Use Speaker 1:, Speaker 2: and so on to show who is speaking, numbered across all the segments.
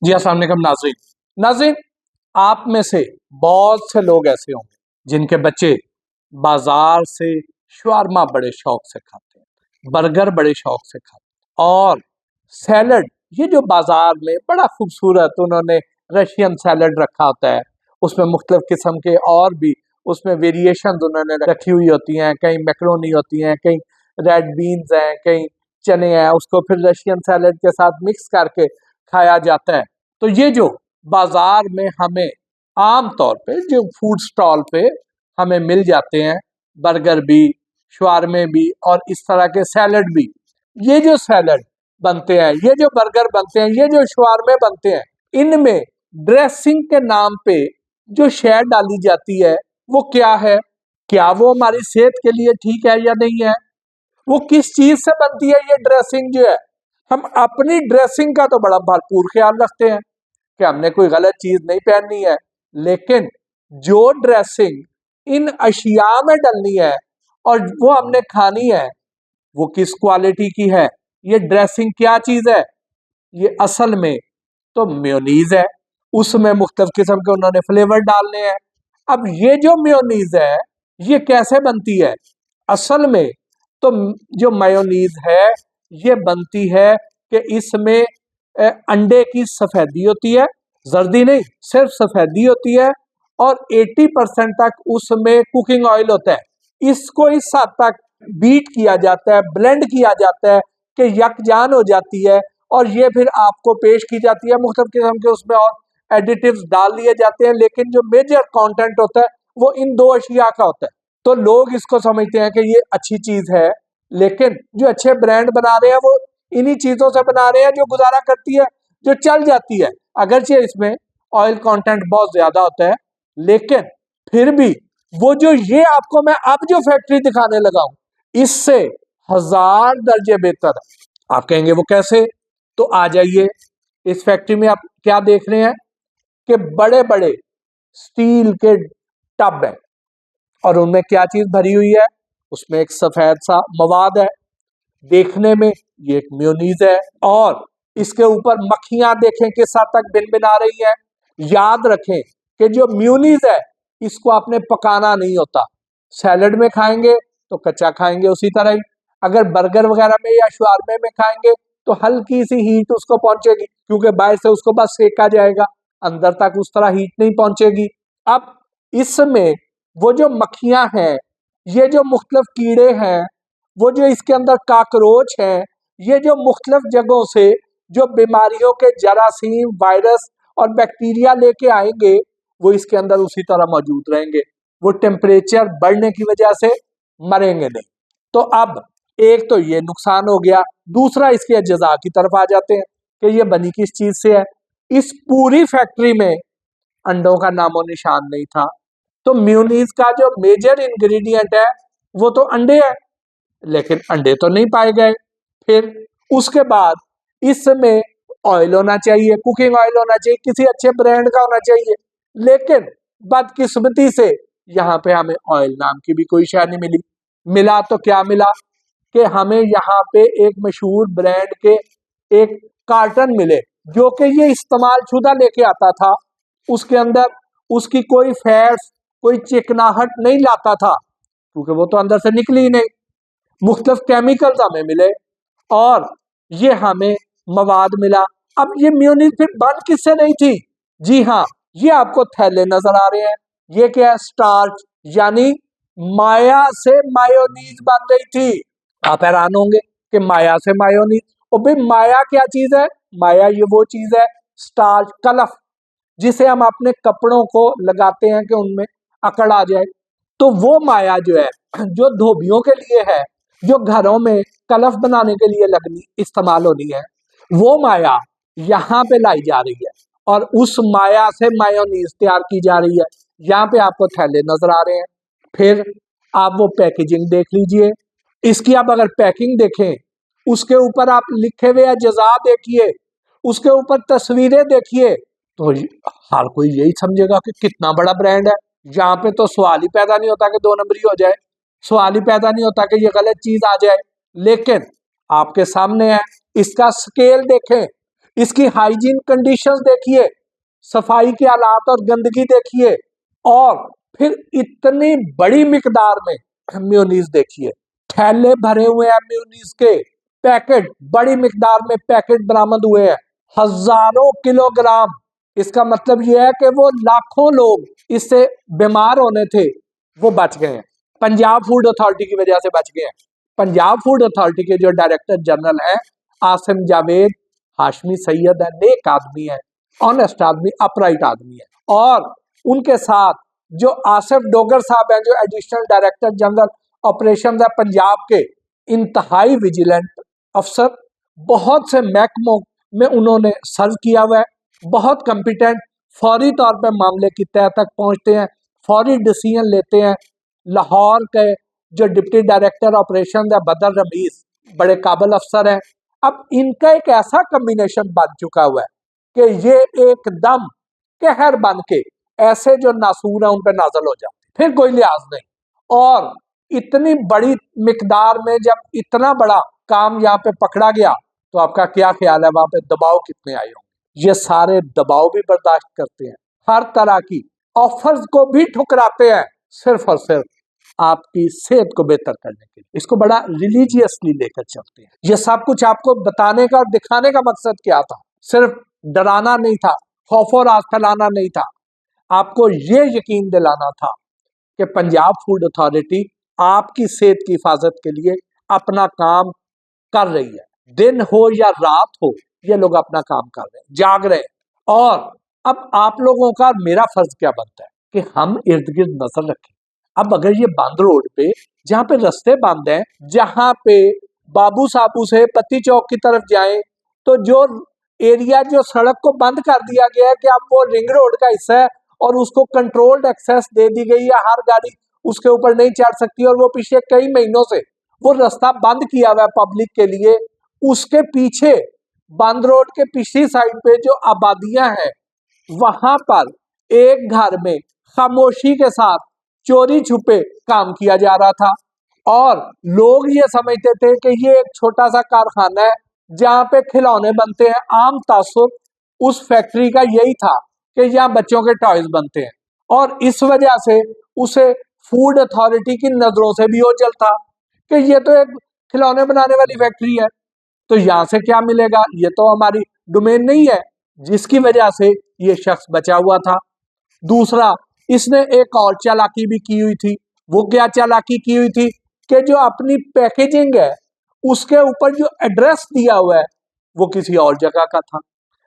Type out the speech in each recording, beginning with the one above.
Speaker 1: जी अस्सलाम वालेकुम नाज़रीन। नाज़रीन, आप में से बहुत से लोग ऐसे होंगे जिनके बच्चे बाजार से शवारमा बड़े शौक से खाते हैं, बर्गर बड़े शौक से खाते हैं और सैलड, ये जो बाजार में बड़ा खूबसूरत उन्होंने रशियन सैलड रखा होता है, उसमें मुख्तलिफ किस्म के और भी उसमें वेरिएशन उन्होंने रखी हुई होती हैं। कहीं मैक्रोनी होती हैं, कहीं रेड बीन्स हैं, कहीं चने हैं, उसको फिर रशियन सैलड के साथ मिक्स करके खाया जाता है। तो ये जो बाजार में हमें आम तौर पे जो फूड स्टॉल पे हमें मिल जाते हैं, बर्गर भी, शवारमे भी और इस तरह के सैलड भी, ये जो सैलड बनते हैं, ये जो बर्गर बनते हैं, ये जो शवारमे बनते हैं, इनमें ड्रेसिंग के नाम पे जो शय डाली जाती है वो क्या है? क्या वो हमारी सेहत के लिए ठीक है या नहीं है? वो किस चीज से बनती है ये ड्रेसिंग जो है? हम अपनी ड्रेसिंग का तो बड़ा भरपूर ख्याल रखते हैं कि हमने कोई गलत चीज नहीं पहननी है, लेकिन जो ड्रेसिंग इन अशिया में डलनी है और वो हमने खानी है, वो किस क्वालिटी की है? ये ड्रेसिंग क्या चीज है? ये असल में तो मेयोनीज है। उसमें मुख्तलिफ किस्म के उन्होंने फ्लेवर डालने हैं। अब ये जो मेयोनीज है, ये कैसे बनती है? असल में तो जो मेयोनीज है, ये बनती है कि इसमें अंडे की सफेदी होती है, जर्दी नहीं, सिर्फ सफेदी होती है और 80% तक उसमें कुकिंग ऑयल होता है। इसको इस हद तक बीट किया जाता है, ब्लेंड किया जाता है कि यकजान हो जाती है और ये फिर आपको पेश की जाती है। मुख्तलिफ किस्म के उसमें और एडिटिव्स डाल दिए जाते हैं, लेकिन जो मेजर कंटेंट होता है वो इन दो अशिया का होता है। तो लोग इसको समझते हैं कि ये अच्छी चीज है, लेकिन जो अच्छे ब्रांड बना रहे हैं वो इन्हीं चीजों से बना रहे हैं जो गुजारा करती है, जो चल जाती है। अगरचे इसमें ऑयल कंटेंट बहुत ज्यादा होता है, लेकिन फिर भी वो जो ये आपको मैं अब जो फैक्ट्री दिखाने लगा हूं, इससे 1000 दर्जे बेहतर है। आप कहेंगे वो कैसे? तो आ जाइए, इस फैक्ट्री में आप क्या देख रहे हैं कि बड़े बड़े स्टील के टब है और उनमें क्या चीज भरी हुई है? उसमें एक सफेद सा मवाद है। देखने में ये एक मेयोनीज है और इसके ऊपर मक्खियां देखें किस हद तक भिन-भिना रही हैं। याद रखें कि जो मेयोनीज है, इसको आपने पकाना नहीं होता। सैलड में खाएंगे तो कच्चा खाएंगे उसी तरह ही। अगर बर्गर वगैरह में या शवारमे में खाएंगे तो हल्की सी हीट उसको पहुंचेगी, क्योंकि बाहर से उसको बस सेका जाएगा, अंदर तक उस तरह हीट नहीं पहुंचेगी। अब इसमें वो जो मक्खियां हैं, ये जो मुख्तलिफ कीड़े हैं, वो जो इसके अंदर काकरोच हैं, ये जो मुख्तलिफ जगहों से जो बीमारियों के जरासीम, वायरस और बैक्टीरिया लेके आएंगे, वो इसके अंदर उसी तरह मौजूद रहेंगे। वो टेम्परेचर बढ़ने की वजह से मरेंगे नहीं। तो अब एक तो ये नुकसान हो गया, दूसरा इसके अज्जा की तरफ आ जाते हैं कि ये बनी किस चीज से है। इस पूरी फैक्ट्री में अंडों का नामो निशान नहीं था। तो मेयोनीज का जो मेजर इंग्रेडिएंट है वो तो अंडे है, लेकिन अंडे तो नहीं पाए गए। फिर उसके बाद इसमें ऑयल होना चाहिए, कुकिंग ऑयल होना चाहिए, किसी अच्छे ब्रांड का होना चाहिए, लेकिन बदकिस्मती से यहाँ पे हमें ऑयल नाम की भी कोई शय नहीं मिली। मिला तो क्या मिला कि हमें यहाँ पे एक मशहूर ब्रांड के एक कार्टन मिले, जो कि ये इस्तेमाल शुदा लेके आता था। उसके अंदर उसकी कोई फैट्स, कोई चिकनाहट नहीं लाता था, क्योंकि वो तो अंदर से निकली ही नहीं। मुख्तलिफ केमिकल्स हमें मिले और ये हमें मवाद मिला। अब ये मेयोनीज फिर बन किससे नहीं थी? जी हाँ, ये आपको थैले नजर आ रहे हैं। ये क्या है? स्टार्च, यानी माया से मायोनीज बन रही थी। आप हैरान होंगे कि माया से मायोनीज, और भाई माया क्या चीज है? माया ये वो चीज है, स्टार्च, कलफ, जिसे हम अपने कपड़ों को लगाते हैं कि उनमें अकड़ आ जाए। तो वो माया जो है, जो धोबियों के लिए है, जो घरों में कलफ बनाने के लिए लगनी इस्तेमाल होनी है, वो माया यहाँ पे लाई जा रही है और उस माया से मायोनीज तैयार की जा रही है। यहाँ पे आपको थैले नजर आ रहे हैं। फिर आप वो पैकेजिंग देख लीजिए, इसकी आप अगर पैकिंग देखें, उसके ऊपर आप लिखे हुए अज्जा देखिए, उसके ऊपर तस्वीरें देखिए, तो हर कोई यही समझेगा कि कितना बड़ा ब्रांड है। यहाँ पे तो सवाल ही पैदा नहीं होता कि 2 नंबरी हो जाए, सवाल ही पैदा नहीं होता कि ये गलत चीज आ जाए। लेकिन आपके सामने है, इसका स्केल देखें, इसकी हाइजीन कंडीशंस देखिए, सफाई के हालात और गंदगी देखिए, और फिर इतनी बड़ी मिकदार में मेयोनीज देखिए, थैले भरे हुए हैं मेयोनीज के, पैकेट बड़ी मिकदार में पैकेट बरामद हुए हैं, हजारों किलोग्राम। इसका मतलब यह है कि वो लाखों लोग इससे बीमार होने थे, वो बच गए हैं, पंजाब फूड अथॉरिटी की वजह से बच गए हैं। पंजाब फूड अथॉरिटी के जो डायरेक्टर जनरल हैं आसिम जावेद हाशमी सैयद है, नेक आदमी है, ऑनेस्ट आदमी, अपराइट आदमी है, और उनके साथ जो आसिफ डोगर साहब हैं जो एडिशनल डायरेक्टर जनरल ऑपरेशन है पंजाब के, इंतहाई विजिलेंट अफसर, बहुत से महकमों में उन्होंने सर्व किया हुआ है, बहुत कॉम्पिटेंट, फौरी तौर पर मामले की तह तक पहुंचते हैं, फौरी डिसीजन लेते हैं। लाहौर के जो डिप्टी डायरेक्टर ऑपरेशन है बदर रमीज, बड़े काबिल अफसर हैं। अब इनका एक ऐसा कॉम्बिनेशन बन चुका हुआ है कि ये एकदम कहर बन के ऐसे जो नासूर है उन पर नाजल हो जाते, फिर कोई लिहाज नहीं। और इतनी बड़ी मिकदार में जब इतना बड़ा काम यहाँ पे पकड़ा गया, तो आपका क्या ख्याल है वहां पे दबाव कितने आए होंगे? ये सारे दबाव भी बर्दाश्त करते हैं, हर तरह की ऑफर्स को भी ठुकराते हैं, सिर्फ और सिर्फ आपकी सेहत को बेहतर करने के लिए। इसको बड़ा रिलीजियसली लेकर चलते हैं। ये सब कुछ आपको बताने का और दिखाने का मकसद क्या था? सिर्फ डराना नहीं था, खौफ और राज फैलाना नहीं था, आपको ये यकीन दिलाना था कि पंजाब फूड अथॉरिटी आपकी सेहत की हिफाजत के लिए अपना काम कर रही है। दिन हो या रात हो, ये लोग अपना काम कर रहे हैं, जाग रहे हैं। और अब आप लोगों का मेरा फर्ज क्या बनता है कि हम इर्द गिर्द नजर रखें। अब अगर ये बंद रोड पे, जहाँ पे रास्ते बंद हैं, जहाँ पे बाबू साबू से पत्ती चौक की तरफ जाएं, तो जो एरिया जो सड़क को बंद कर दिया गया है कि अब वो रिंग रोड का हिस्सा है और उसको कंट्रोल्ड एक्सेस दे दी गई है, हर गाड़ी उसके ऊपर नहीं चढ़ सकती, और वो पिछले कई महीनों से वो रास्ता बंद किया हुआ है पब्लिक के लिए। उसके पीछे बंद रोड के पिछली साइड पे जो आबादियां हैं, वहां पर एक घर में खामोशी के साथ चोरी छुपे काम किया जा रहा था, और लोग ये समझते थे कि ये एक छोटा सा कारखाना है जहाँ पे खिलौने बनते हैं। आम तासुर उस फैक्ट्री का यही था कि यहाँ बच्चों के टॉयज बनते हैं, और इस वजह से उसे फूड अथॉरिटी की नजरों से भी ओझल था कि ये तो एक खिलौने बनाने वाली फैक्ट्री है, तो यहाँ से क्या मिलेगा, ये तो हमारी डोमेन नहीं है, जिसकी वजह से ये शख्स बचा हुआ था। दूसरा, इसने एक और चालाकी भी की हुई थी। वो क्या चालाकी की हुई थी कि जो अपनी पैकेजिंग है उसके ऊपर जो एड्रेस दिया हुआ है वो किसी और जगह का था।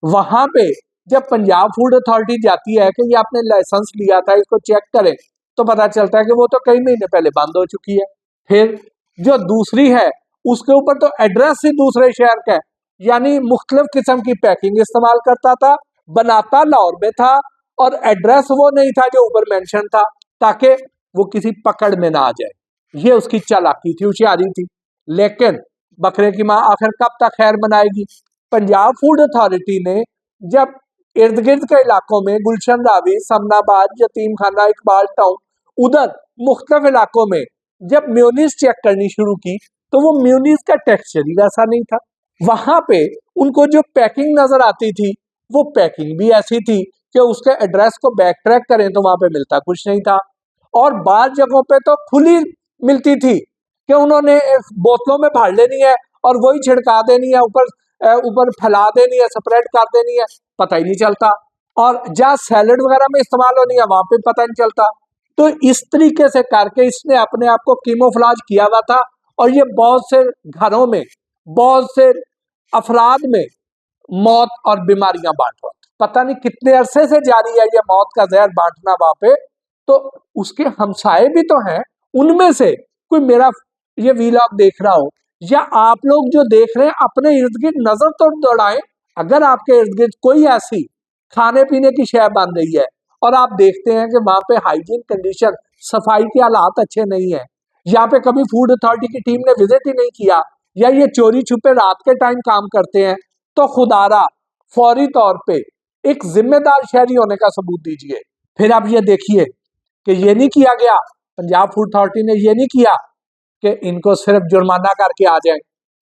Speaker 1: वहां पे जब पंजाब फूड अथॉरिटी जाती है कि ये आपने लाइसेंस लिया था इसको चेक करें, तो पता चलता है कि वो तो कई महीने पहले बंद हो चुकी है। फिर जो दूसरी है उसके ऊपर तो एड्रेस ही दूसरे शहर का है, यानी मुख्तलिफ किस्म की पैकिंग इस्तेमाल करता था, बनाता लाहौर में था, और एड्रेस वो नहीं था जो ऊपर मेंशन था, ताकि वो किसी पकड़ में ना आ जाए। ये उसकी चालाकी थी, होशियारी थी। लेकिन बकरे की माँ आखिर कब तक खैर मनाएगी? पंजाब फूड अथॉरिटी ने जब इर्द गिर्द के इलाकों में गुलशन रावी, समनाबाद, यतीम खाना, इकबाल टाउन, उधर मुख्तलिफ इलाकों में जब मेयोनीज चेक करनी शुरू की, तो वो मेयोनीज का टेक्सचर ही वैसा नहीं था। वहां पे उनको जो पैकिंग नजर आती थी वो पैकिंग भी ऐसी थी कि उसके एड्रेस को बैक ट्रैक करें तो वहां पे मिलता कुछ नहीं था, और बाहर जगहों पे तो खुली मिलती थी कि उन्होंने बोतलों में भर लेनी है और वही छिड़का देनी है, ऊपर ऊपर फैला देनी है, स्प्रेड कर देनी है, पता ही नहीं चलता। और जहाँ सैलड वगैरह में इस्तेमाल होनी है वहां पे पता नहीं चलता। तो इस तरीके से करके इसने अपने आप को कीमोफ्लाज किया हुआ था, और ये बहुत से घरों में, बहुत से अफराद में मौत और बीमारियां बांट रहा था। पता नहीं कितने अरसे से जारी है ये मौत का जहर बांटना वहां पे। तो उसके हमसाए भी तो हैं, उनमें से कोई मेरा ये वीलॉग देख रहा हो, या आप लोग जो देख रहे हैं अपने इर्द गिर्द नजर तो दौड़ाएं। अगर आपके इर्द गिर्द कोई ऐसी खाने पीने की शय बन रही है और आप देखते हैं कि वहां पे हाइजीन कंडीशन, सफाई के हालात अच्छे नहीं है, यहाँ पे कभी फूड अथॉरिटी की टीम ने विजिट ही नहीं किया, या ये चोरी छुपे रात के टाइम काम करते हैं, तो खुदारा फौरी तौर पे एक जिम्मेदार शहरी होने का सबूत दीजिए। फिर आप ये देखिए कि ये नहीं किया गया, पंजाब फूड अथॉरिटी ने ये नहीं किया कि इनको सिर्फ जुर्माना करके आ जाए,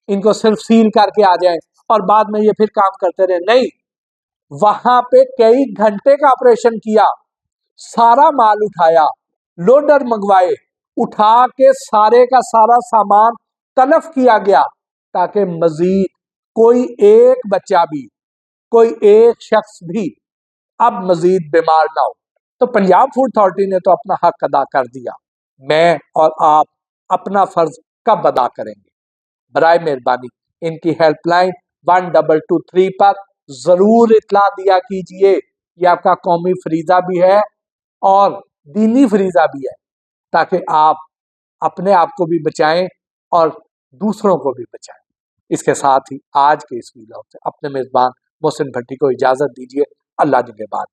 Speaker 1: इनको सिर्फ सील करके आ जाए और बाद में ये फिर काम करते रहे, नहीं, वहां पे कई घंटे का ऑपरेशन किया, सारा माल उठाया, लोडर मंगवाए, उठा के सारे का सारा सामान तलफ किया गया ताकि मजीद कोई एक बच्चा भी, कोई एक शख्स भी अब मजीद बीमार ना हो। तो पंजाब फूड अथॉरिटी ने तो अपना हक अदा कर दिया, मैं और आप अपना फर्ज कब अदा करेंगे? बराए मेहरबानी इनकी हेल्पलाइन 1223 पर जरूर इत्तला दिया कीजिए। ये आपका कौमी फरीजा भी है और दीनी फरीजा भी है, ताकि आप अपने आप को भी बचाएं और दूसरों को भी बचाएं। इसके साथ ही आज के इस वीलॉग से अपने मेजबान मोहसिन भट्टी को इजाजत दीजिए। अल्लाह निगहबान।